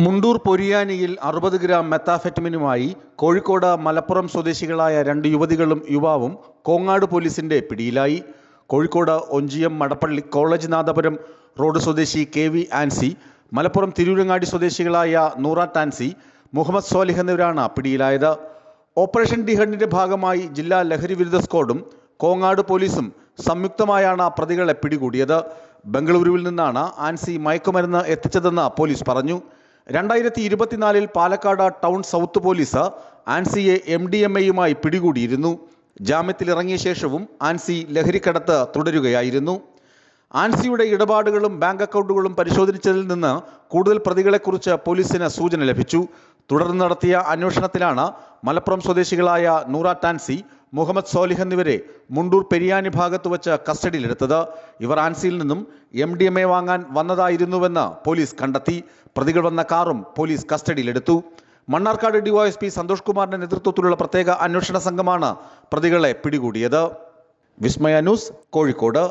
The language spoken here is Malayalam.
മുണ്ടൂർ പൊരിയാനിയിൽ 60 ഗ്രാം മെത്താഫെറ്റമിനുമായി കോഴിക്കോട് മലപ്പുറം സ്വദേശികളായ 2 യുവതികളും യുവാവും കോങ്ങാട് പോലീസിന്റെ പിടിയിലായി. കോഴിക്കോട് ഒഞ്ചിയം മടപ്പള്ളി കോളേജ് നാദപുരം റോഡ് സ്വദേശി KV ആൻസി, മലപ്പുറം തിരൂരങ്ങാടി സ്വദേശികളായ നൂറ ടാൻസി, മുഹമ്മദ് സോലിഹ് എന്നിവരാണ് പിടിയിലായത്. ഓപ്പറേഷൻ ഡി-ഹണ്ടിന്റെ ഭാഗമായി ജില്ലാ ലഹരി വിരുദ്ധ സ്ക്വാഡും കോങ്ങാട് പോലീസും സംയുക്തമായാണ് പ്രതികളെ പിടികൂടിയത്. ബംഗളൂരുവിൽ നിന്നാണ് ആൻസി മയക്കുമരുന്ന് എത്തിച്ചതെന്ന് പോലീസ് പറഞ്ഞു. 2024 പാലക്കാട് ടൗൺ സൗത്ത് പോലീസ് ആൻസിയെ MDMA-യുമായി പിടികൂടിയിരുന്നു. ജാമ്യത്തിലിറങ്ങിയ ശേഷവും ആൻസി ലഹരിക്കടത്ത് തുടരുകയായിരുന്നു. ആൻസിയുടെ ഇടപാടുകളും ബാങ്ക് അക്കൗണ്ടുകളും പരിശോധിച്ചതിൽ നിന്ന് കൂടുതൽ പ്രതികളെക്കുറിച്ച് പോലീസിന് സൂചന ലഭിച്ചു. തുടർന്ന് നടത്തിയ അന്വേഷണത്തിലാണ് മലപ്പുറം സ്വദേശികളായ നൂറ ടാൻസി, മുഹമ്മദ് സോലിഹ് എന്നിവരെ മുണ്ടൂർ പെരിയാനി ഭാഗത്ത് വച്ച് കസ്റ്റഡിയിലെടുത്തത്. ഇവർ ആൻസിയിൽ നിന്നും MDMA വാങ്ങാൻ വന്നതായിരുന്നുവെന്ന് പോലീസ് കണ്ടെത്തി. പ്രതികൾ വന്ന കാറും പോലീസ് കസ്റ്റഡിയിലെടുത്തു. മണ്ണാർക്കാട് DYSP സന്തോഷ് കുമാറിന്റെ നേതൃത്വത്തിലുള്ള പ്രത്യേക അന്വേഷണ സംഘമാണ് പ്രതികളെ പിടികൂടിയത്. വിസ്മയ ന്യൂസ്, കോഴിക്കോട്.